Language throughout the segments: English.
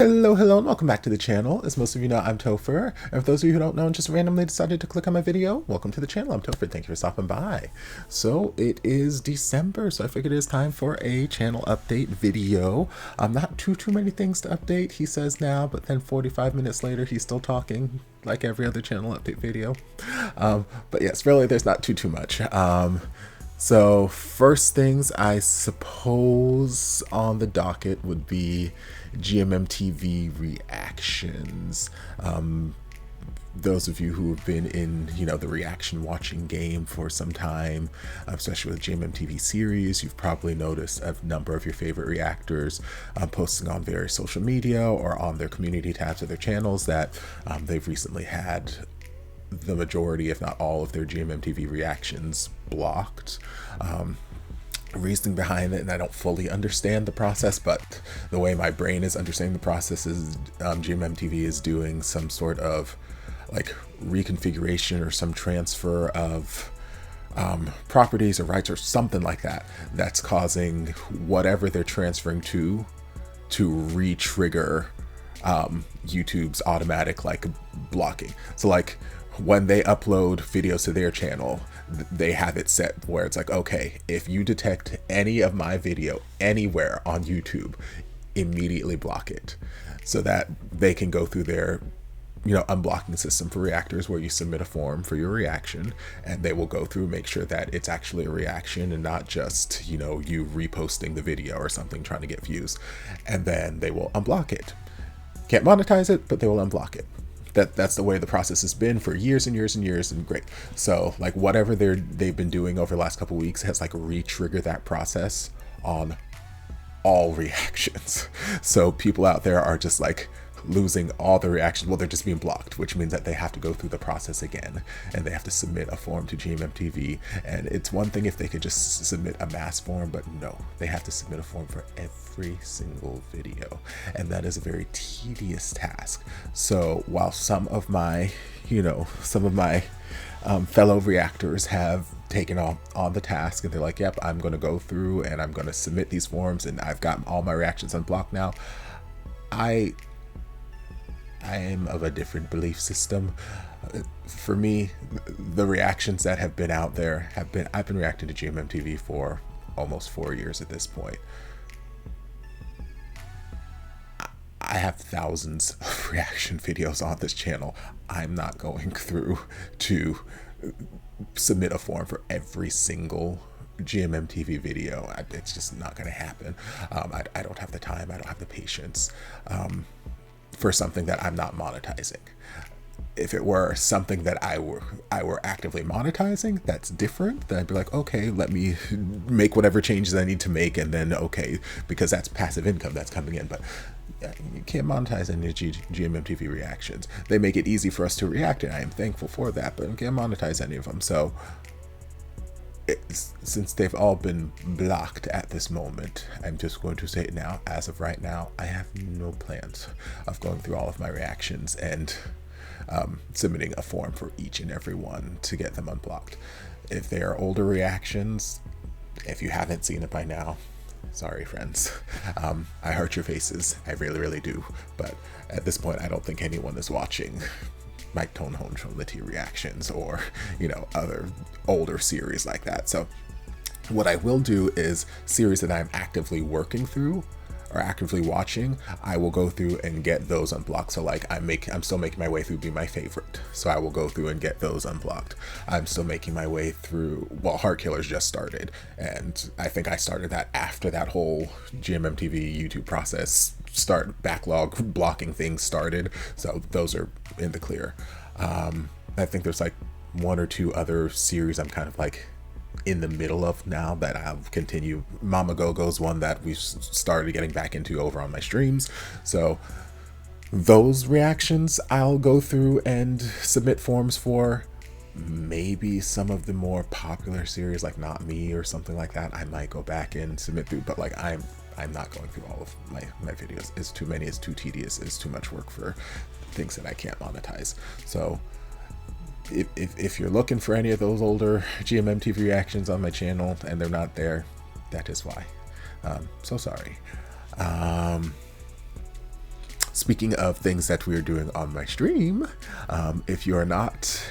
Hello, and welcome back to the channel. As most of you know, I'm Topher. And for those of you who don't know and just randomly decided to click on my video, welcome to the channel. I'm Topher. Thank you for stopping by. So it is December, so I figured it is time for a channel update video. Not too many things to update, he says now, but then 45 minutes later, he's still talking like every other channel update video. But yes, really, there's not too much. So first things I suppose on the docket would be GMMTV Reactions. Those of you who have been in, the reaction watching game for some time, especially with GMMTV series, you've probably noticed a number of your favorite reactors posting on various social media or on their community tabs of their channels that they've recently had the majority, if not all, of their GMMTV reactions blocked. Reasoning behind it, and I don't fully understand the process, but the way my brain is understanding the process is GMMTV is doing some sort of like reconfiguration or some transfer of properties or rights or something like that that's causing whatever they're transferring to re-trigger YouTube's automatic like blocking. So like when they upload videos to their channel, they have it set where it's like, okay, if you detect any of my video anywhere on YouTube, immediately block it, so that they can go through their unblocking system for reactors where you submit a form for your reaction, and they will go through, make sure that it's actually a reaction and not just you reposting the video or something trying to get views, and then they will unblock it. Can't monetize it, but they will unblock it. That's the way the process has been for years and years and years, and great. So like whatever they've been doing over the last couple of weeks has like re-triggered that process on all reactions. So people out there are just like losing all the reactions. Well, they're just being blocked, which means that they have to go through the process again, and they have to submit a form to GMMTV. And it's one thing if they could just submit a mass form, but no, they have to submit a form for every single video, and that is a very tedious task. So while some of my fellow reactors have taken on the task, and they're like, yep, I'm going to go through and I'm going to submit these forms, and I've got all my reactions unblocked now, I am of a different belief system. For me, the reactions that have been out there I've been reacting to GMMTV for almost 4 years at this point. I have thousands of reaction videos on this channel. I'm not going through to submit a form for every single GMMTV video. It's just not going to happen. I don't have the time. I don't have the patience for something that I'm not monetizing. If it were something that I were actively monetizing, that's different. Then I'd be like, okay, let me make whatever changes I need to make, and then okay, because that's passive income that's coming in. But you can't monetize any GMMTV reactions. They make it easy for us to react, and I am thankful for that, but you can't monetize any of them. So since they've all been blocked at this moment, I'm just going to say it now. As of right now, I have no plans of going through all of my reactions and submitting a form for each and every one to get them unblocked. If they are older reactions, if you haven't seen it by now, sorry friends, I hurt your faces. I really do. But at this point, I don't think anyone is watching Mike Tonehone Trinity reactions or other older series like that. So what I will do is series that I'm actively working through or actively watching, I will go through and get those unblocked. So like I'm still making my way through Be My Favorite, so I will go through and get those unblocked. I'm still making my way through, well, Heart Killers just started, and I think I started that after that whole GMMTV YouTube process backlog blocking things started, so those are in the clear. I think there's like one or two other series I'm kind of like in the middle of now that I'll continue. Mama Go-Go's one that we've started getting back into over on my streams, so those reactions I'll go through and submit forms for. Maybe some of the more popular series like Not Me or something like that, I might go back and submit through, but like I'm not going through all of my videos. It's too many, it's too tedious, it's too much work for things that I can't monetize. So if you're looking for any of those older GMMTV reactions on my channel and they're not there, that is why. So sorry. Speaking of things that we're doing on my stream, if you are not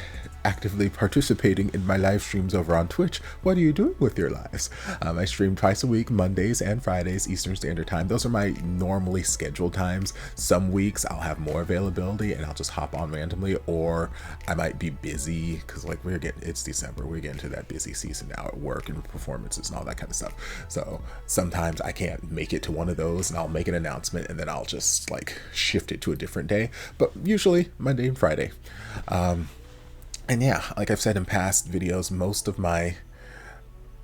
actively participating in my live streams over on Twitch, what are you doing with your lives? I stream twice a week, Mondays and Fridays, Eastern Standard Time. Those are my normally scheduled times. Some weeks I'll have more availability and I'll just hop on randomly, or I might be busy because like it's December, we're getting to that busy season now at work and performances and all that kind of stuff. So sometimes I can't make it to one of those and I'll make an announcement and then I'll just like shift it to a different day, but usually Monday and Friday. And yeah, like I've said in past videos, most of my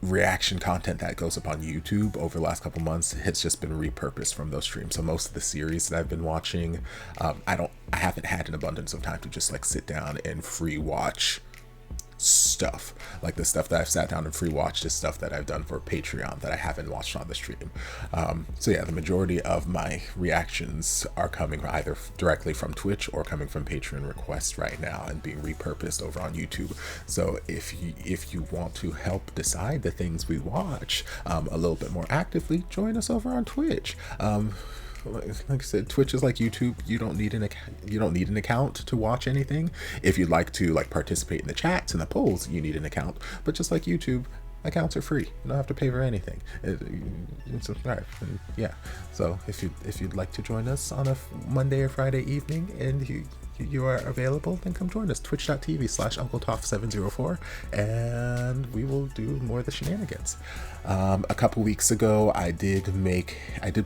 reaction content that goes up on YouTube over the last couple months has just been repurposed from those streams. So most of the series that I've been watching, I haven't had an abundance of time to just like sit down and free watch stuff. Like the stuff that I've sat down and free watched is stuff that I've done for Patreon that I haven't watched on the stream. So yeah, the majority of my reactions are coming either directly from Twitch or coming from Patreon requests right now and being repurposed over on YouTube. So if you want to help decide the things we watch a little bit more actively, join us over on Twitch. Like I said, Twitch is like YouTube. You don't need an account to watch anything. If you'd like to like participate in the chats and the polls, you need an account. But just like YouTube, accounts are free. You don't have to pay for anything. Yeah. So if you'd like to join us on a Monday or Friday evening and you are available, then come join us. Twitch.tv/UncleToph704, and we will do more of the shenanigans. A couple weeks ago, I did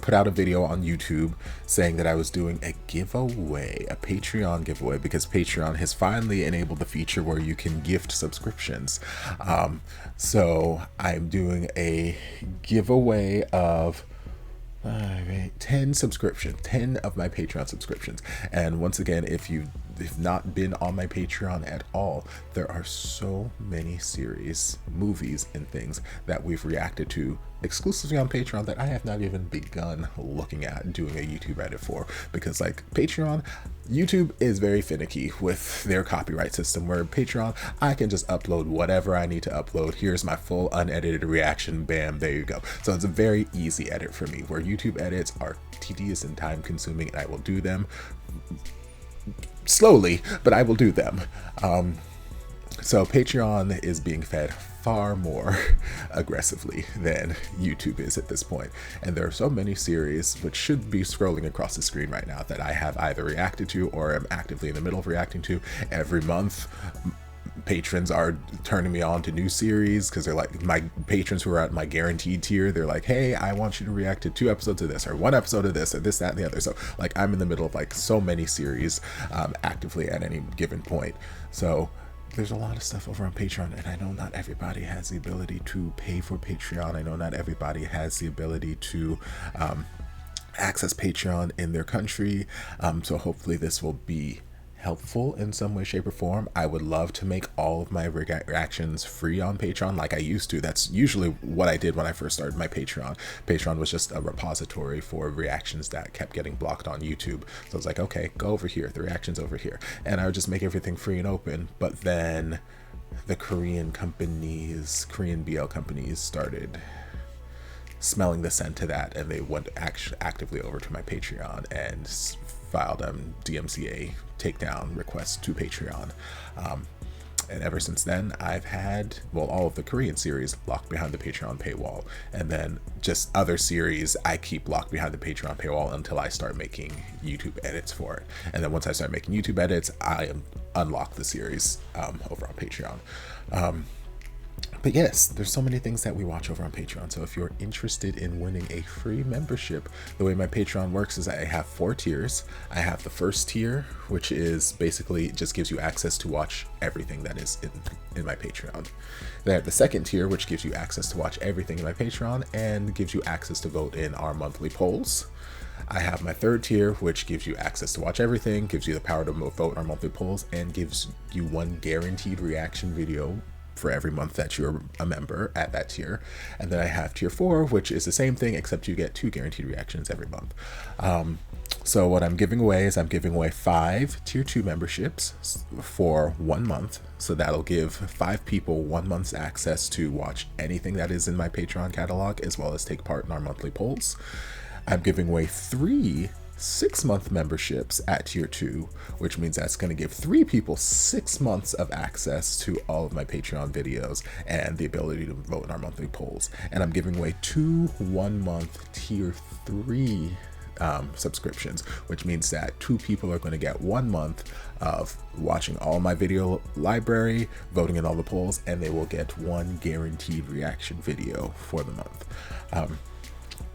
put out a video on YouTube saying that I was doing a giveaway, a Patreon giveaway, because Patreon has finally enabled the feature where you can gift subscriptions. So I'm doing a giveaway of 10 of my Patreon subscriptions. And once again, if you've not been on my Patreon at all, there are so many series, movies, and things that we've reacted to exclusively on Patreon that I have not even begun looking at doing a YouTube edit for, because like YouTube is very finicky with their copyright system, where Patreon, I can just upload whatever I need to upload. Here's my full unedited reaction, bam, there you go. So it's a very easy edit for me, where YouTube edits are tedious and time consuming, and I will do them slowly, but I will do them. So Patreon is being fed far more aggressively than YouTube is at this point. And there are so many series, which should be scrolling across the screen right now, that I have either reacted to or am actively in the middle of reacting to. Every month, patrons are turning me on to new series, because they're like, my patrons who are at my guaranteed tier, they're like, hey, I want you to react to 2 episodes of this, or 1 episode of this, or this, that, and the other. So like I'm in the middle of like so many series actively at any given point. So there's a lot of stuff over on Patreon, and I know not everybody has the ability to pay for Patreon. I know not everybody has the ability to access Patreon in their country. So hopefully this will be helpful in some way, shape, or form. I would love to make all of my reactions free on Patreon like I used to. That's usually what I did when I first started my Patreon. Patreon was just a repository for reactions that kept getting blocked on YouTube. So I was like, okay, go over here, the reaction's over here. And I would just make everything free and open. But then the Korean BL companies started smelling the scent of that, and they went actively over to my Patreon and filed DMCA takedown requests to Patreon. And ever since then, I've had, well, all of the Korean series locked behind the Patreon paywall. And then just other series I keep locked behind the Patreon paywall until I start making YouTube edits for it. And then once I start making YouTube edits, I unlock the series over on Patreon. But yes, there's so many things that we watch over on Patreon. So if you're interested in winning a free membership, the way my Patreon works is I have 4 tiers. I have the first tier, which is basically just gives you access to watch everything that is in my Patreon. Then I have the second tier, which gives you access to watch everything in my Patreon and gives you access to vote in our monthly polls. I have my third tier, which gives you access to watch everything, gives you the power to vote in our monthly polls, and gives you 1 guaranteed reaction video for every month that you're a member at that tier. And then I have tier 4, which is the same thing, except you get 2 guaranteed reactions every month. So what I'm giving away is I'm giving away 5 tier 2 memberships for 1 month. So that'll give 5 people 1 month's access to watch anything that is in my Patreon catalog, as well as take part in our monthly polls. I'm giving away 3 6-month memberships at tier 2, which means that's going to give 3 people 6 months of access to all of my Patreon videos and the ability to vote in our monthly polls. And I'm giving away 2 1-month tier 3 subscriptions, which means that 2 people are going to get 1 month of watching all my video library, voting in all the polls, and they will get 1 guaranteed reaction video for the month.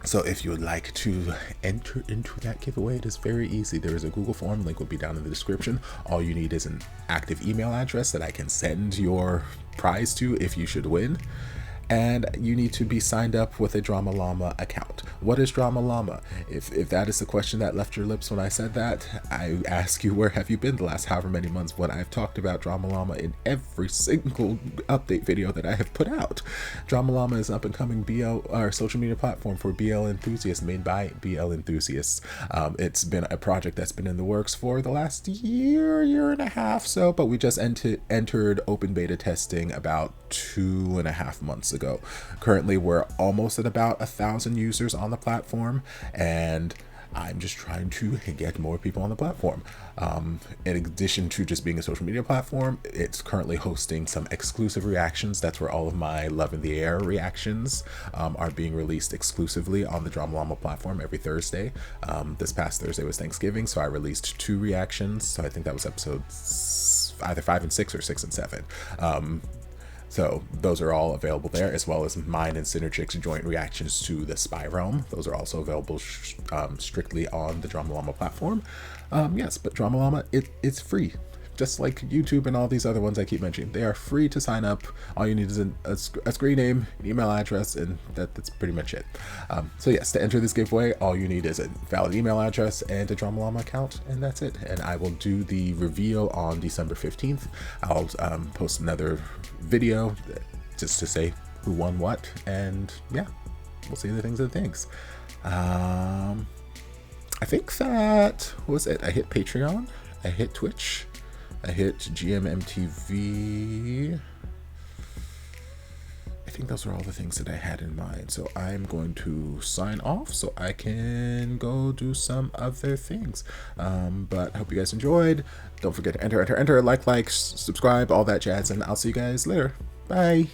So if you would like to enter into that giveaway, it is very easy. There is a Google form, link will be down in the description. All you need is an active email address that I can send your prize to if you should win. And you need to be signed up with a DramaLlama account. What is DramaLlama? If that is the question that left your lips when I said that, I ask you, where have you been the last however many months when I've talked about DramaLlama in every single update video that I have put out? DramaLlama is an up-and-coming social media platform for BL enthusiasts, made by BL enthusiasts. It's been a project that's been in the works for the last year and a half, but we just entered open beta testing about 2.5 months ago. Currently, we're almost at about 1,000 users on the platform, and I'm just trying to get more people on the platform. In addition to just being a social media platform, it's currently hosting some exclusive reactions. That's where all of my Love in the Air reactions are being released exclusively on the DramaLlama platform every Thursday. This past Thursday was Thanksgiving, so I released 2 reactions. So I think that was episodes either 5 and 6 or 6 and 7. So those are all available there, as well as mine and Synergic's joint reactions to the Spy Realm. Those are also available strictly on the DramaLlama platform. Yes, but DramaLlama, it's free. Just like YouTube and all these other ones I keep mentioning. They are free to sign up. All you need is a screen name, an email address, and that's pretty much it. So yes, to enter this giveaway, all you need is a valid email address and a DramaLlama account, and that's it. And I will do the reveal on December 15th. I'll post another video just to say who won what, and yeah, we'll see the things and things. I think that was it. I hit Patreon, I hit Twitch, I hit GMMTV. I think those are all the things that I had in mind. So I'm going to sign off so I can go do some other things. But I hope you guys enjoyed. Don't forget to enter, like, subscribe, all that jazz, and I'll see you guys later. Bye.